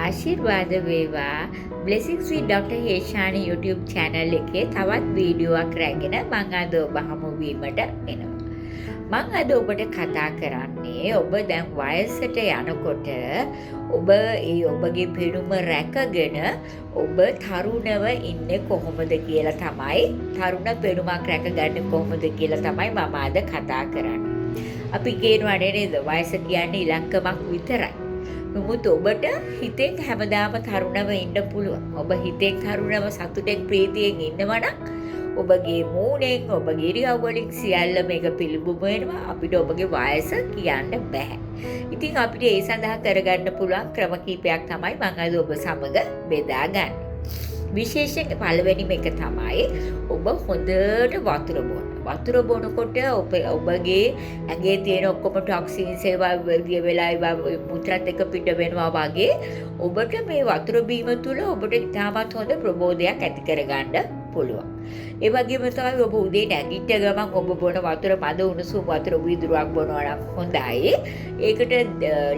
ආශිර්වාද වේවා Blessings with Dr. Heshani YouTube channel එකේ තවත් වීඩියෝවක් රැගෙන මම අද ඔබ හමු වීමට එනවා. මම අද ඔබට කතා කරන්නේ ඔබ දැන් වයසට යනකොට ඔබ ඔබගේ පෙනුම රැකගෙන ඔබ තරුණව ඉන්නේ කොහොමද කියලා තමයි තරුණ පෙනුමක් රැකගන්නේ කොහොමද කියලා තමයි මම අද කතා කරන්නේ. අපි කියනවා නේද වයස කියන්නේ ඉලක්කමක් විතරයි. නමුත් ඔබට හිතෙන් හැමදාම තරුණව ඉන්න පුළුවන්. ඔබ හිතෙන් තරුණව සතුටෙන් ප්‍රීතියෙන් ඉන්නවා නම් ඔබගේ මූණෙන් ඔබගේ ඉරියව් වලින් සියල්ල මේක පිළිබිඹු වෙනවා. අපිට ඔබගේ වයස කියන්න බෑ. ඉතින් අපිට ඒ සඳහා කරගන්න පුළුවන් ක්‍රම කීපයක් තමයි මම අද ඔබ සමග බෙදා ගන්න. විශේෂයෙන් පළවෙනිම එක තමයි ඔබ හොඳට වතුර බොන්න. වතුර බොනකොට ඔබගේ ඇඟේ තියෙන ඔක්කොම ටොක්සින්ස් ඒවා විය වෙලා ඒවා මුත්‍රාත් එක්ක පිට වෙනවා වගේ ඔබට මේ වතුර බීම තුළ ඔබට ඉතාමත් හොඳ ප්‍රබෝධයක් ඇති කරගන්න පුළුවන්. ඒ වගේම තමයි ඔබ උදේ නැගිට ගමන් ඔබ බොන වතුර මද උණුසුම් වතුර වීදුරුවක් බොනවා නම් හොඳයි. ඒකට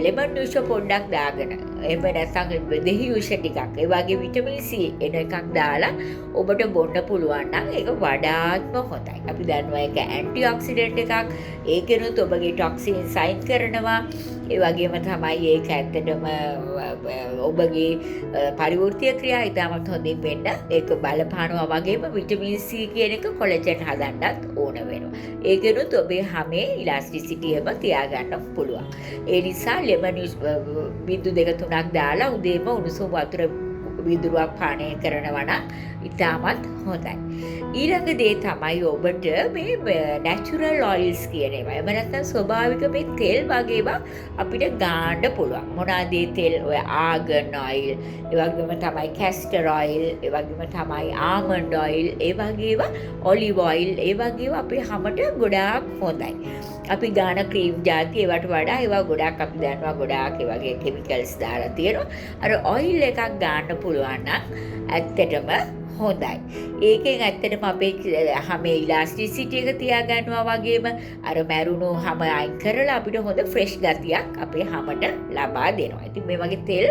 ලෙමන් ජූස් පොඩ්ඩක් දාගෙන එහෙම නැත්නම් දෙහි ජූස් ටිකක් ඒ වගේ විටමින් C එන එකක් දාලා ඔබට බොන්න පුළුවන් නම් ඒක වඩාත්ම හොඳයි. අපි දන්නවා ඒක ඇන්ටි ඔක්සිඩන්ට් එකක්. ඒකෙනුත් ඔබගේ ටොක්සින් සයින් කරනවා. ඒ වගේම තමයි ඒක ඇත්තටම ඔබගේ පරිවෘත්තීය ක්‍රියා ඉතාමත් හොඳින් වෙන්න ඒක බලපානවා. වගේම විටමින් C කියන එක කොලජන් හදන්නත් ඕන වෙනවා. ඒකෙනුත් ඔබේ හැමේ ඉලාස්ටිසිටි එක තියාගන්න පුළුවන්. ඒ නිසා ලෙමන් බින්දු 2-3ක් දාලා උදේම උණුසුම් වතුර වීදුරුවක් පානය කරනවා නම් ඉතාමත් හොඳයි. ඊළඟ දේ තමයි ඔබට මේ නැචරල් ඔයිල්ස් කියන ඒවා. එහෙම නැත්නම් ස්වභාවික මේ තෙල් වගේ ඒවා අපිට ගන්න පුළුවන්. මොනවාද මේ තෙල්? ඔය ආගන් ඔයිල්, ඒ වගේම තමයි කැස්ටර් ඔයිල්, ඒ වගේම තමයි ආමන්ඩ් ඔයිල්, ඒ වගේ ඒවා ඔලිව් ඔයිල්, ඒ වගේ ඒවා අපේ හැමට ගොඩාක් හොඳයි. අපි ගාන ක්‍රීම් ಜಾති ඒවට වඩා ඒවා ගොඩාක් අපි දන්නවා ගොඩාක් ඒ වගේ කෙමිකල්ස් දාලා තියෙනවා. අර ඔයිල් එකක් ගන්න පුළුවන් නම් ඇත්තටම හොඳයි. ඒකෙන් ඇත්තටම අපේ හැමේ ඉලාස්ටිසිටි එක තියාගන්නවා වගේම අර මැරුණු හැම අයින් කරලා අපිට හොඳ ෆ්‍රෙෂ් ගතියක් අපේ හැමට ලබා දෙනවා. ඉතින් මේ වගේ තෙල්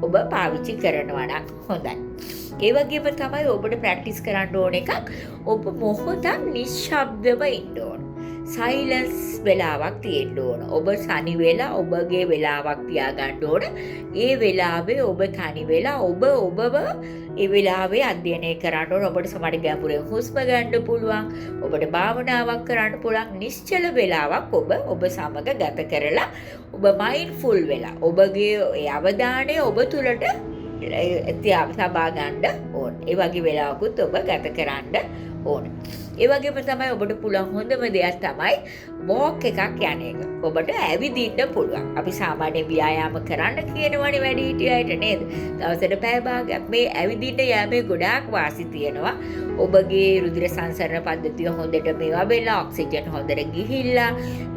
ඔබ පාවිච්චි කරනවා නම් හොඳයි. ඒ වගේම තමයි ඔබට ප්‍රැක්ටිස් කරන්න ඕන එකක් ඔබ මොහොතක් නිශ්ශබ්දව ඉන්න ඕන. සයිලන්ස් වෙලාවක් තියෙන්න ඕන. ඔබ තනි වෙලා ඔබගේ වෙලාවක් තියාගන්න ඕන. ඒ වෙලාවේ ඔබ තනි වෙලා ඔබව ඒ වෙලාවේ අධ්‍යයනය කරන්න ඕන. ඔබට සමහර ගැඹුරෙන් හුස්ම ගන්න පුළුවන්. ඔබට භාවනාවක් කරන්න පුළුවන්. නිශ්චල වෙලාවක් ඔබ සමග ගත කරලා ඔබ මයින්ඩ්ෆුල් වෙලා ඔබගේ ඒ අවධානය ඔබ තුලට තබා ගන්න ඕන. ඒ වගේ වෙලාවකුත් ඔබ ගත කරන්න ඕන. ඒ වගේම තමයි ඔබට පුළුවන් හොඳම දෙයක් තමයි වෝක් එකක් යන එක. ඔබට ඇවිදින්න පුළුවන්. අපි සාමාන්‍ය ව්‍යායාම කරන්න කියනවනේ වැඩිහිටියන්ට නේද? දවසට පැය භාගයක් මේ ඇවිදින්න යෑමේ ගොඩාක් වාසි තියෙනවා. ඔබගේ රුධිර සංසරණ පද්ධතිය හොඳට මේවා වෙලා ඔක්සිජන් හොඳට ගිහිල්ලා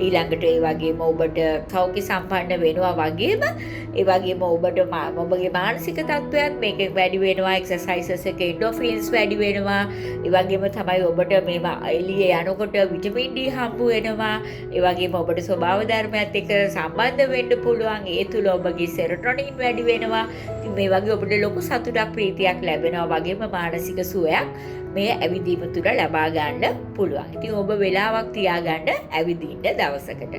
ඊළඟට ඒ වගේම ඔබට සෞඛ්‍ය සම්පන්න වෙනවා වගේම ඒ වගේම ඔබට ඔබගේ මානසික තත්ත්වයත් මේකෙන් වැඩි වෙනවා. එක්සර්සයිසස් එකේ එන්ඩෝෆින්ස් වැඩි වෙනවා. ඒ වගේම තමයි ඔබට මේවා එළියේ යනකොට විටමින් D හම්බ වෙනවා. ඒ වගේම ඔබට ස්වභාව ධර්මයත් එක්ක සම්බන්ධ වෙන්න පුළුවන්. ඒ තුල ඔබගේ සෙරොටොනින් වැඩි වෙනවා. ඉතින් මේ වගේ ඔබට ලොකු සතුටක් ප්‍රීතියක් ලැබෙනවා. වගේම මානසික සුවයක් මේ ඇවිදීම තුළ ලබා ගන්න පුළුවන්. ඉතින් ඔබ වෙලාවක් තියාගන්න ඇවිදින්න දවසකට.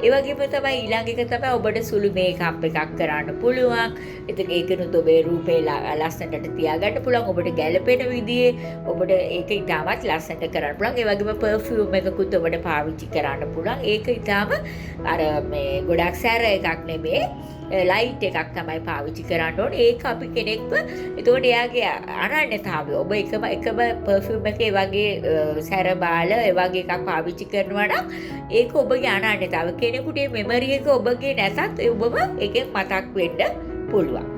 ඒ වගේම තමයි ඊළඟ එක තමයි ඔබට සුළු මේකප් එකක් කරන්න පුළුවන්. ඉතින් ඒකනොත් ඔබේ රූපේ ලස්සනට තියාගන්න පුළුවන්. ඔබට ගැළපෙන විදිහේ ඔබට ඒක ඉතාමත් ලස්සනට කරන්න පුළුවන්. ඒ වගේම පර්ෆියුම් එකකුත් ඔබට පාවිච්චි කරන්න පුළුවන්. ඒක ඉතාම අර මේ ගොඩක් සැර එකක් නෙමේ. ලයිට් එකක් තමයි පාවිච්චි කරන්න ඕනේ. ඒක අපි කෙනෙක්ව එතකොට එයාගේ අනන්‍යතාවය ඔබ එකම පර්ෆියුම් එකේ වගේ සැර බාල ඒ වගේ එකක් පාවිච්චි කරනවා නම් ඒක ඔබගේ අනන්‍යතාවය. කෙනෙකුට මෙමරි එක ඔබගේ නැතත් ඔබම එකෙන් මතක් වෙන්න පුළුවන්.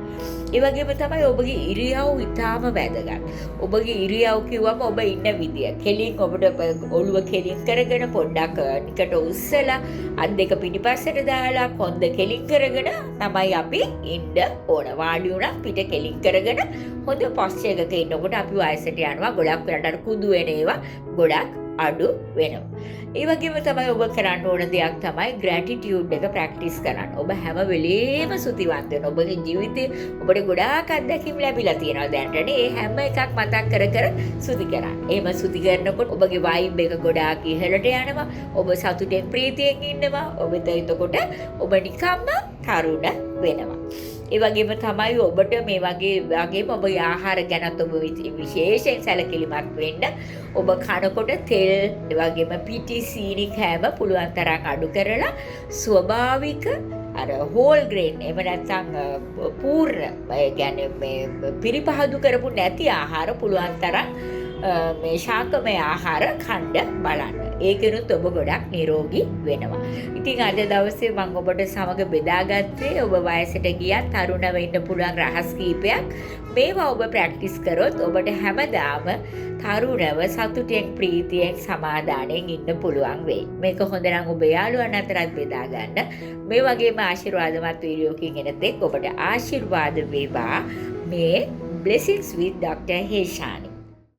ඒ වගේම තමයි ඔබගේ ඉරියව් ඉතාම වැදගත්. ඔබගේ ඉරියව් කිව්වම ඔබ ඉන්න විදිය. කෙලින් ඔබට ඔළුව කෙලින් කරගෙන පොඩ්ඩක් නිකට උස්සලා අත් දෙක පිටිපස්සට දාලා කොන්ද කෙලින් කරගෙන තමයි අපි ඉන්න ඕන. වාඩි වුණා පිට කෙලින් කරගෙන හොඳ පොස්චර් එකක ඉන්නකොට අපි වයසට යනවා. ගොඩක් වෙලාට කුදු වෙන ඒවා ගොඩක් අඩු වෙනවා. ඒ වගේම තමයි ඔබ කරන්න ඕන දෙයක් තමයි ග්‍රැටිටියුඩ් එක ප්‍රැක්ටිස් කරන්න. ඔබ හැම වෙලේම ස්තුතිවන්ත වෙන්න. ඔබගේ ජීවිතේ ඔබට ගොඩාක් අත්දැකීම් ලැබිලා තියෙනවා දැනටනේ. ඒ හැම එකක් මතක් කර කර ස්තුති කරන්න. එහෙම ස්තුති කරනකොට ඔබගේ වයිබ් එක ගොඩාක් ඉහළට යනවා. ඔබ සතුටෙන් ප්‍රීතියෙන් ඉන්නවා. ඔබ එතකොට ඔබ නිකම්ම තරුණ වෙනවා. ඒ වගේම තමයි ඔබට මේ වගේම ඔබගේ ආහාර ගැනත් ඔබ විශේෂයෙන් සැලකිලිමත් වෙන්න. ඔබ කනකොට තෙල්, ඒ වගේම පිටි, සීනි කෑම පුළුවන් තරම් අඩු කරලා ස්වභාවික අර හෝල් ග්‍රේන් එහෙම නැත්නම් පූර්ණ ඒ කියන්නේ මේ පිරිපහදු කරපු නැති ආහාර පුළුවන් තරම් මේ ශාකමය ආහාර කන්න බලන්න. ඒකෙනුත් ඔබ ගොඩක් නිරෝගී වෙනවා. ඉතින් අද දවසේ මම ඔබට සමග බෙදාගත්තේ ඔබ වයසට ගියත් තරුණ වෙන්න පුළුවන් රහස් කීපයක්. මේවා ඔබ ප්‍රැක්ටිස් කරොත් ඔබට හැමදාම තරුණව සතුටෙන් ප්‍රීතියෙන් සමාදානයෙන් ඉන්න පුළුවන් වෙයි. මේක හොඳ නම් ඔබ යාළුවන් අතරත් බෙදා ගන්න. මේ වගේම ආශිර්වාදමත් වීඩියෝකින් එන තෙක් ඔබට ආශිර්වාද වේවා. මේ Blessings with Dr. Heshani.